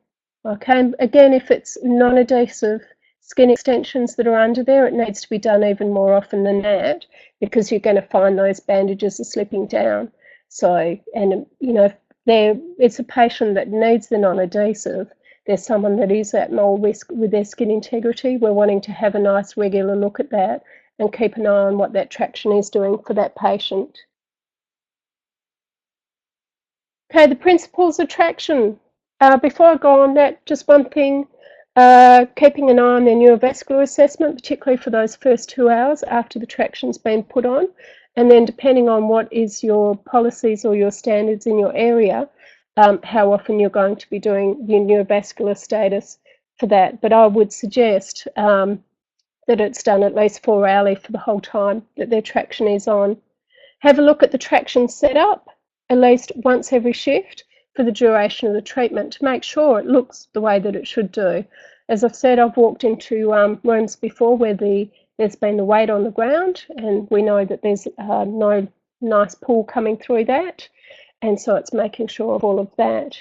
Okay, and again, if it's non-adhesive skin extensions that are under there, it needs to be done even more often than that, because you're going to find those bandages are slipping down. So, and you know, if it's a patient that needs the non-adhesive, there's someone that is at more risk with their skin integrity, we're wanting to have a nice regular look at that and keep an eye on what that traction is doing for that patient. Okay, the principles of traction. Before I go on that, just one thing, keeping an eye on their neurovascular assessment, particularly for those first 2 hours after the traction's been put on. And then depending on what is your policies or your standards in your area, how often you're going to be doing your neurovascular status for that. But I would suggest that it's done at least 4 hourly for the whole time that their traction is on. Have a look at the traction setup at least once every shift for the duration of the treatment to make sure it looks the way that it should do. As I've said, I've walked into rooms before where there's been the weight on the ground, and we know that there's no nice pull coming through that, and so it's making sure of all of that.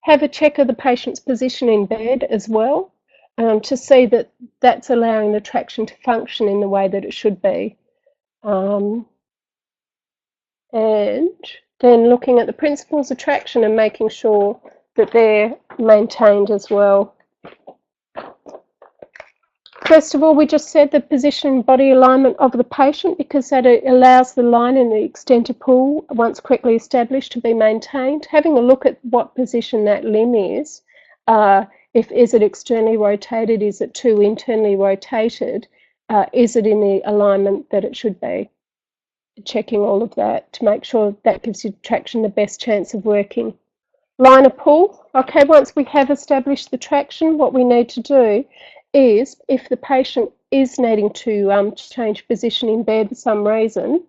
Have a check of the patient's position in bed as well, to see that that's allowing the traction to function in the way that it should be. And then looking at the principles of traction and making sure that they're maintained as well. First of all, we just said the position and body alignment of the patient, because that allows the line and the extent of pull, once correctly established, to be maintained. Having a look at what position that limb is. Is it externally rotated? Is it too internally rotated? Is it in the alignment that it should be? Checking all of that to make sure that gives your traction the best chance of working. Line of pull. Okay, once we have established the traction, what we need to do is, if the patient is needing to change position in bed for some reason,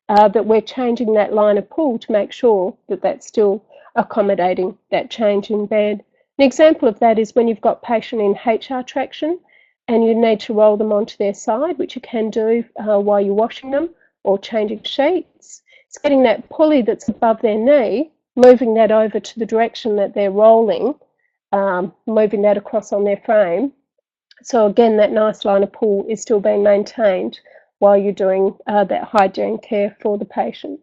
that we're changing that line of pull to make sure that that's still accommodating that change in bed. An example of that is when you've got patient in HR traction and you need to roll them onto their side, which you can do while you're washing them or changing sheets. It's getting that pulley that's above their knee, moving that over to the direction that they're rolling, moving that across on their frame. So again, that nice line of pull is still being maintained while you're doing that hygiene care for the patient.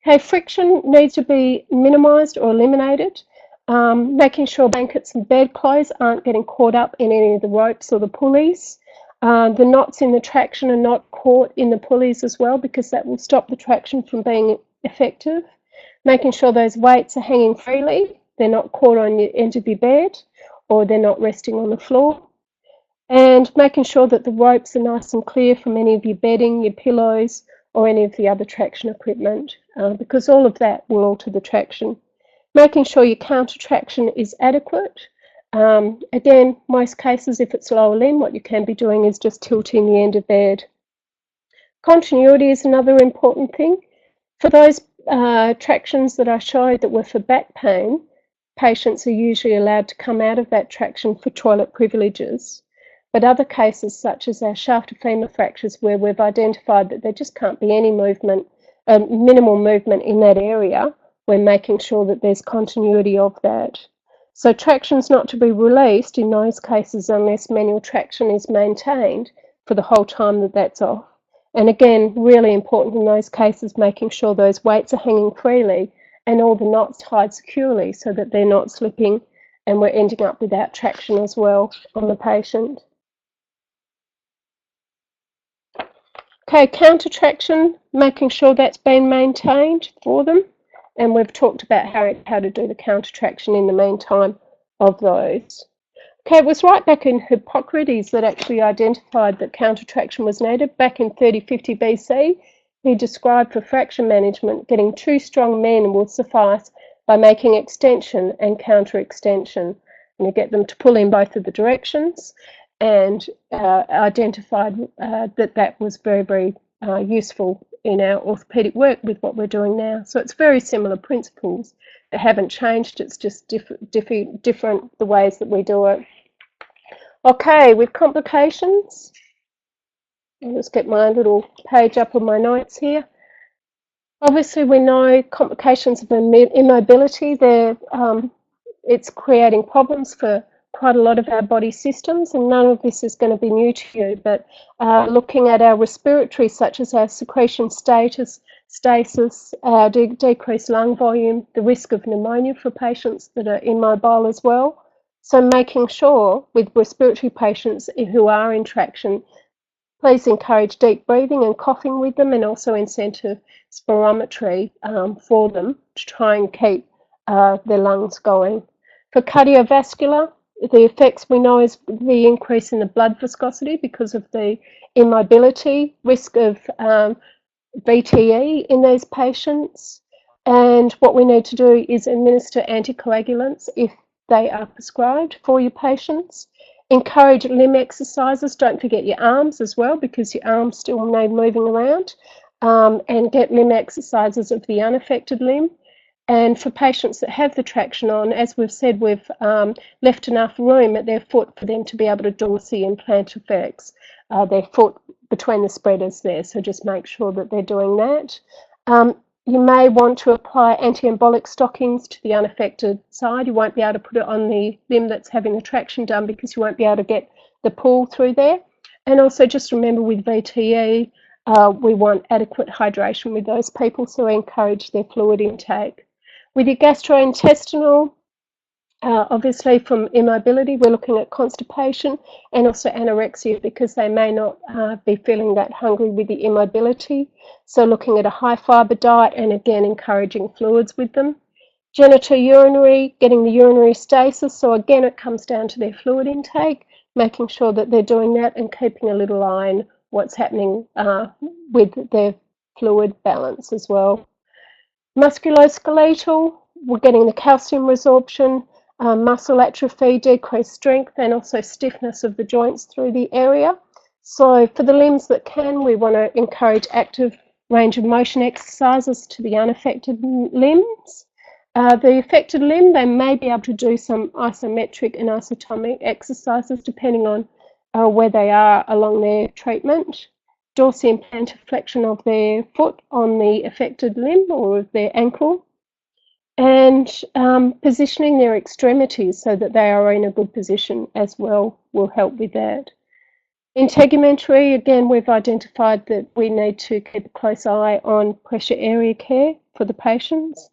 Okay, friction needs to be minimised or eliminated, making sure blankets and bedclothes aren't getting caught up in any of the ropes or the pulleys. The knots in the traction are not caught in the pulleys as well, because that will stop the traction from being effective. Making sure those weights are hanging freely, they're not caught on the edge of your bed, or they're not resting on the floor. And making sure that the ropes are nice and clear from any of your bedding, your pillows, or any of the other traction equipment, because all of that will alter the traction. Making sure your counter traction is adequate. Again, most cases, if it's lower limb, what you can be doing is just tilting the end of bed. Continuity is another important thing. For those tractions that I showed that were for back pain, patients are usually allowed to come out of that traction for toilet privileges. But other cases, such as our shaft of femur fractures, where we've identified that there just can't be any movement, minimal movement in that area, we're making sure that there's continuity of that. So traction's not to be released in those cases unless manual traction is maintained for the whole time that that's off. And again, really important in those cases, making sure those weights are hanging freely and all the knots tied securely so that they're not slipping and we're ending up without traction as well on the patient. Okay, counter traction, making sure that's been maintained for them. And we've talked about how to do the counter traction in the meantime of those. Okay, it was right back in Hippocrates that actually identified that counter traction was needed. Back in 3050 BC, he described for fracture management getting 2 strong men will suffice by making extension and counter extension. And you get them to pull in both of the directions, and identified that was very, very useful in our orthopaedic work with what we're doing now. So it's very similar principles. They haven't changed, it's just different the ways that we do it. Okay, with complications, I'll just get my little page up on my notes here. Obviously, we know complications of immobility, it's creating problems for quite a lot of our body systems, and none of this is going to be new to you, but looking at our respiratory, such as our secretion stasis, decreased lung volume, the risk of pneumonia for patients that are immobile as well. So making sure with respiratory patients who are in traction, please encourage deep breathing and coughing with them, and also incentive spirometry for them to try and keep their lungs going. For cardiovascular, the effects we know is the increase in the blood viscosity because of the immobility, risk of VTE in those patients. And what we need to do is administer anticoagulants if they are prescribed for your patients. Encourage limb exercises. Don't forget your arms as well, because your arms still need moving around. And get limb exercises of the unaffected limb. And for patients that have the traction on, as we've said, we've left enough room at their foot for them to be able to dorsally and plantar their foot between the spreaders there. So just make sure that they're doing that. You may want to apply anti-embolic stockings to the unaffected side. You won't be able to put it on the limb that's having the traction done because you won't be able to get the pull through there. And also just remember with VTE, we want adequate hydration with those people, so encourage their fluid intake. With your gastrointestinal, obviously from immobility, we're looking at constipation and also anorexia because they may not be feeling that hungry with the immobility. So looking at a high fibre diet and again encouraging fluids with them. Genitourinary, getting the urinary stasis. So again, it comes down to their fluid intake, making sure that they're doing that and keeping a little eye on what's happening with their fluid balance as well. Musculoskeletal, we're getting the calcium resorption, muscle atrophy, decreased strength, and also stiffness of the joints through the area. So for the limbs that can, we want to encourage active range of motion exercises to the unaffected limbs. The affected limb, they may be able to do some isometric and isotomic exercises depending on where they are along their treatment. Dorsal and plantar flexion of their foot on the affected limb or of their ankle, and positioning their extremities so that they are in a good position as well will help with that. Integumentary, again, we've identified that we need to keep a close eye on pressure area care for the patients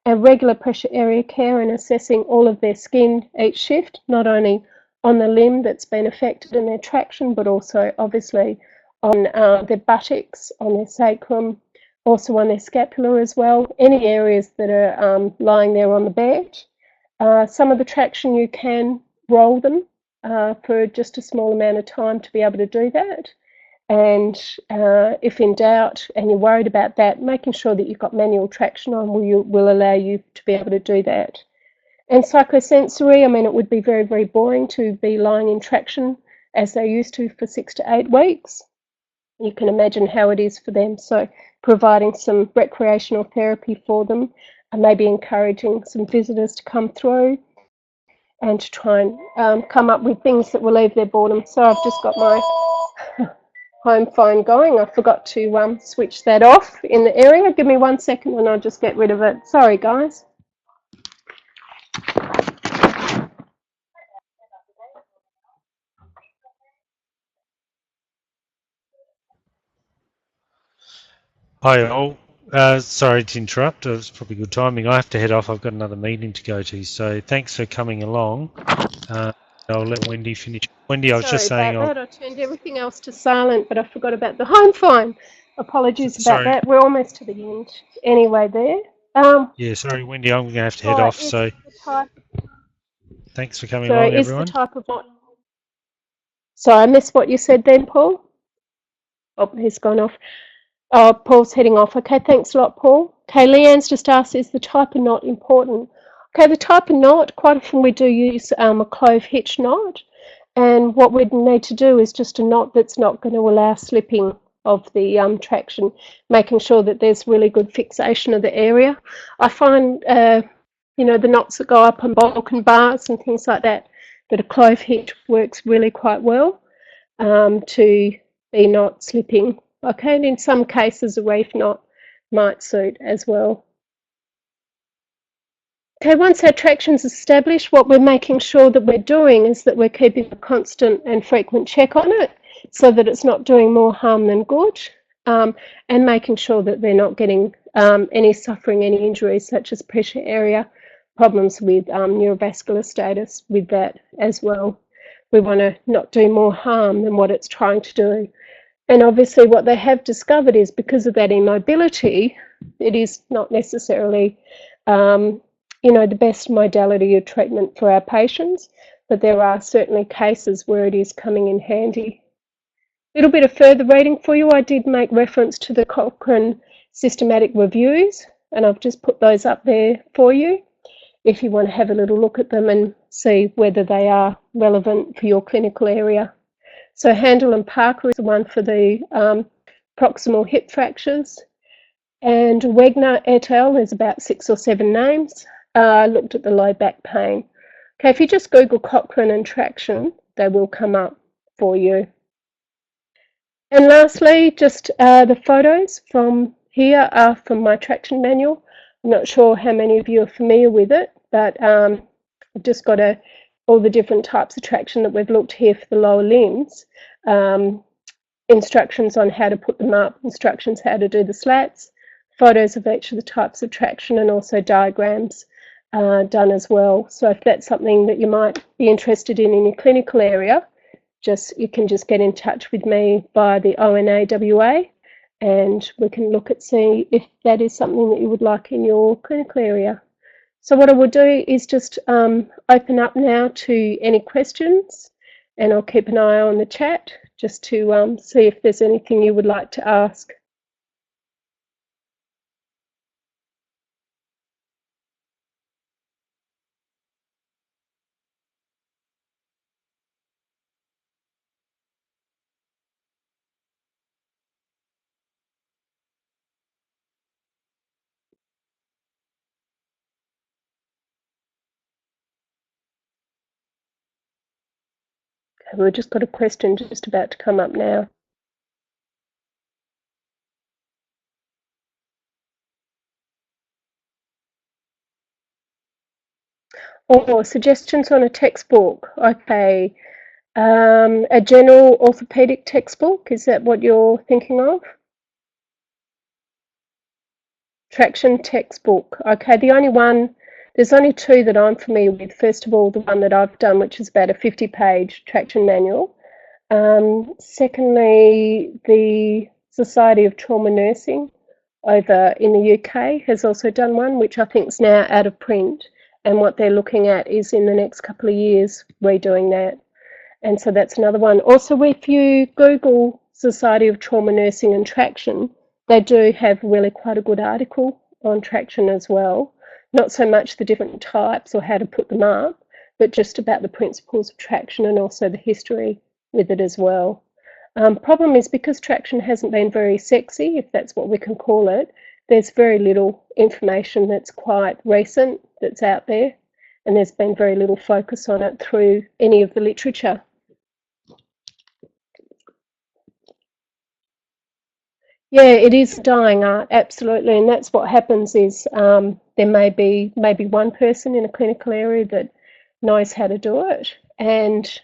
and regular pressure area care and assessing all of their skin each shift, not only on the limb that's been affected in their traction, but also obviously on their buttocks, on their sacrum, also on their scapula as well, any areas that are lying there on the bed. Some of the traction you can roll them for just a small amount of time to be able to do that. And if in doubt and you're worried about that, making sure that you've got manual traction on will allow you to be able to do that. And psychosensory, I mean, it would be very, very boring to be lying in traction as they used to for 6 to 8 weeks. You can imagine how it is for them. So providing some recreational therapy for them and maybe encouraging some visitors to come through and to try and come up with things that will leave their boredom. So I've just got my home phone going. I forgot to switch that off in the area. Give me 1 second and I'll just get rid of it. Sorry, guys. Hi all. Sorry to interrupt. It was probably good timing. I have to head off. I've got another meeting to go to. So thanks for coming along. I'll let Wendy finish. Wendy, I was just saying. Sorry about that. I turned everything else to silent, but I forgot about the home phone. Apologies about that. We're almost to the end anyway there. Yeah, sorry, Wendy. I'm going to have to head off. So thanks for coming along, everyone. The type of what? Sorry, I missed what you said then, Paul. Oh, he's gone off. Oh, Paul's heading off. Okay, thanks a lot, Paul. Okay, Leanne's just asked, is the type of knot important? Okay, the type of knot, quite often we do use a clove hitch knot. And what we need to do is just a knot that's not going to allow slipping of the traction, making sure that there's really good fixation of the area. I find, you know, the knots that go up on Balkan bars and things like that, that a clove hitch works really quite well to be not slipping. Okay, and in some cases a reef knot might suit as well. Okay, once our traction's established, what we're making sure that we're doing is that we're keeping a constant and frequent check on it so that it's not doing more harm than good, and making sure that they're not getting any suffering, any injuries such as pressure area, problems with neurovascular status with that as well. We want to not do more harm than what it's trying to do. And obviously what they have discovered is because of that immobility, it is not necessarily the best modality of treatment for our patients, but there are certainly cases where it is coming in handy. A little bit of further reading for you. I did make reference to the Cochrane systematic reviews, and I've just put those up there for you if you want to have a little look at them and see whether they are relevant for your clinical area. So Handel and Parker is the one for the proximal hip fractures, and Wegner et al. There's about 6 or 7 names, looked at the low back pain. Okay, if you just Google Cochrane and traction, they will come up for you. And lastly, just the photos from here are from my traction manual. I'm not sure how many of you are familiar with it, but I've just got all the different types of traction that we've looked here for the lower limbs. Instructions on how to put them up, instructions how to do the slats, photos of each of the types of traction, and also diagrams done as well. So if that's something that you might be interested in your clinical area, you can just get in touch with me via the ONAWA, and we can look at see if that is something that you would like in your clinical area. So what I will do is just open up now to any questions, and I'll keep an eye on the chat just to see if there's anything you would like to ask. We've just got a question just about to come up now. Or suggestions on a textbook. Okay, a general orthopedic textbook, is that what you're thinking of? Traction textbook. Okay, there's only 2 that I'm familiar with. First of all, the one that I've done, which is about a 50-page traction manual. Secondly, the Society of Trauma Nursing over in the UK has also done one, which I think is now out of print. And what they're looking at is in the next couple of years redoing that. And so that's another one. Also, if you Google Society of Trauma Nursing and Traction, they do have really quite a good article on traction as well. Not so much the different types or how to put them up, but just about the principles of traction and also the history with it as well. Problem is, because traction hasn't been very sexy, if that's what we can call it, there's very little information that's quite recent that's out there, and there's been very little focus on it through any of the literature. Yeah, it is a dying art, absolutely, and that's what happens is there may be maybe one person in a clinical area that knows how to do it, and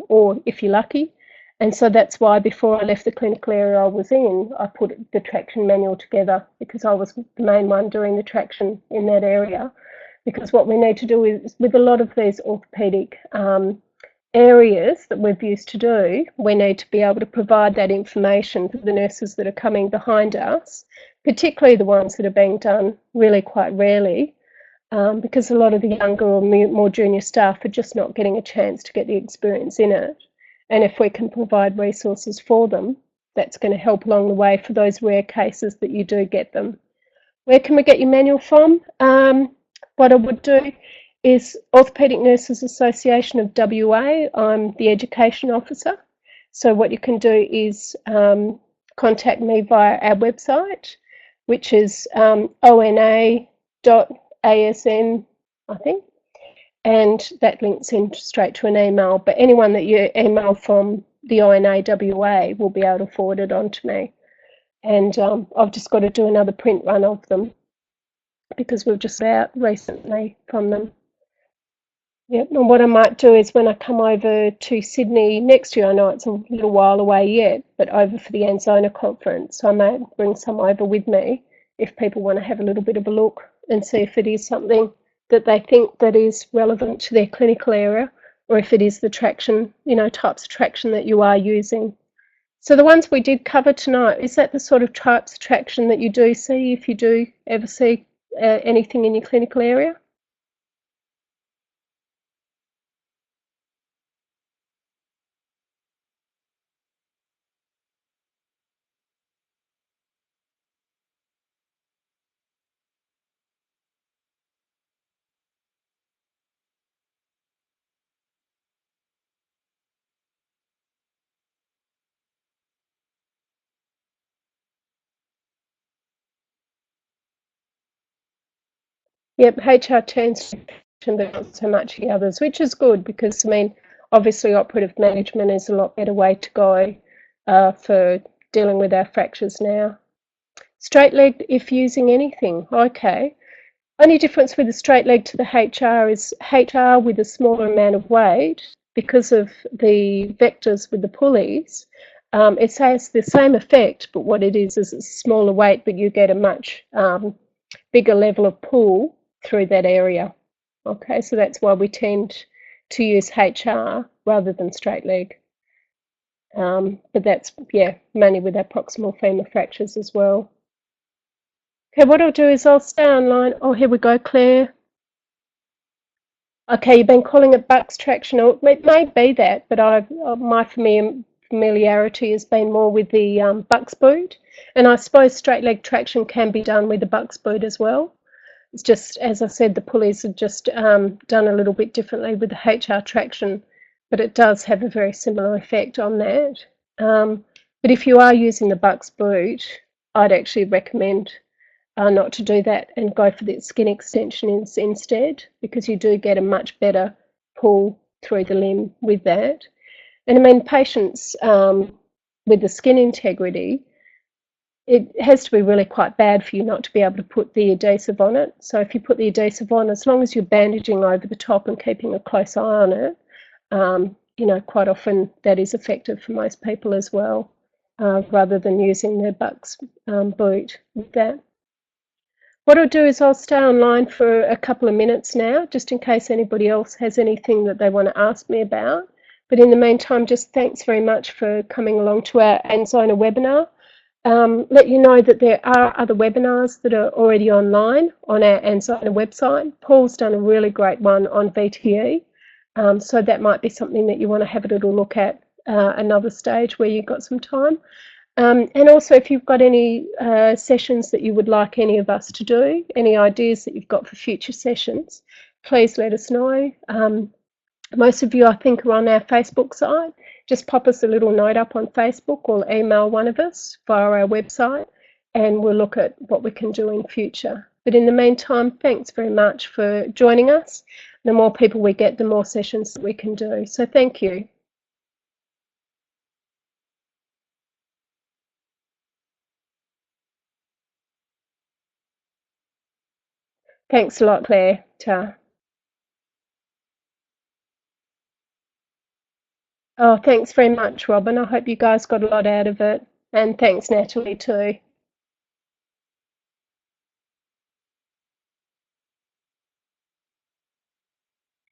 or if you're lucky. And so that's why before I left the clinical area I was in, I put the traction manual together, because I was the main one doing the traction in that area. Because what we need to do is, with a lot of these orthopedic areas that we've used to do, we need to be able to provide that information to the nurses that are coming behind us, particularly the ones that are being done really quite rarely, because a lot of the younger or more junior staff are just not getting a chance to get the experience in it. And if we can provide resources for them, that's going to help along the way for those rare cases that you do get them. Where can we get your manual from? What I would do is Orthopaedic Nurses Association of WA. I'm the education officer. So what you can do is contact me via our website, which is ona.asn, I think, and that links in straight to an email. But anyone that you email from the ONA WA will be able to forward it on to me. And I've just got to do another print run of them, because we've just out recently from them. Yep, and what I might do is when I come over to Sydney next year, I know it's a little while away yet, but over for the ANZONA conference, so I might bring some over with me if people want to have a little bit of a look and see if it is something that they think that is relevant to their clinical area, or if it is the traction, types of traction that you are using. So the ones we did cover tonight, is that the sort of types of traction that you do see if you do ever see anything in your clinical area? Yep, HR turns to fraction, but not so much the others, which is good because, I mean, obviously operative management is a lot better way to go for dealing with our fractures now. Straight leg if using anything, okay. Only difference with the straight leg to the HR is HR with a smaller amount of weight because of the vectors with the pulleys. It has the same effect, but what it is it's smaller weight, but you get a much bigger level of pull through that area. Okay, so that's why we tend to use HR rather than straight leg. But that's, yeah, mainly with our proximal femur fractures as well. Okay, what I'll do is I'll stay online. Oh, here we go, Claire. Okay, you've been calling it Bucks traction. It may be that, but my familiarity has been more with the Bucks boot. And I suppose straight leg traction can be done with the Bucks boot as well. It's just, as I said, the pulleys are just done a little bit differently with the HR traction, but it does have a very similar effect on that. But if you are using the Bucks boot, I'd actually recommend not to do that and go for the skin extensions instead, because you do get a much better pull through the limb with that. And I mean, patients with the skin integrity, it has to be really quite bad for you not to be able to put the adhesive on it. So if you put the adhesive on, as long as you're bandaging over the top and keeping a close eye on it, you know, quite often that is effective for most people as well, rather than using their Bucks boot with that. What I'll do is I'll stay online for a couple of minutes now, just in case anybody else has anything that they want to ask me about. But in the meantime, just thanks very much for coming along to our ANZONA webinar. Let you know that there are other webinars that are already online on our ANZONA website. Paul's done a really great one on VTE, so that might be something that you want to have a little look at another stage where you've got some time. And also, if you've got any sessions that you would like any of us to do, any ideas that you've got for future sessions, please let us know. Most of you, I think, are on our Facebook site. Just pop us a little note up on Facebook or email one of us via our website, and we'll look at what we can do in future. But in the meantime, thanks very much for joining us. The more people we get, the more sessions that we can do. So thank you. Thanks a lot, Claire. Ta. Oh, thanks very much, Robin. I hope you guys got a lot out of it. And thanks, Natalie, too.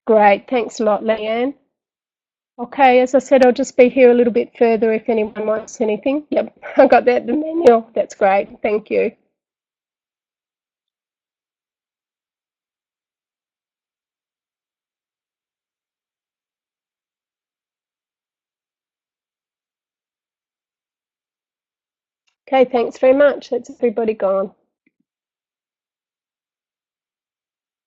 Great. Thanks a lot, Leanne. Okay, as I said, I'll just be here a little bit further if anyone wants anything. Yep, I got that, the manual. That's great. Thank you. Okay, thanks very much. That's everybody gone.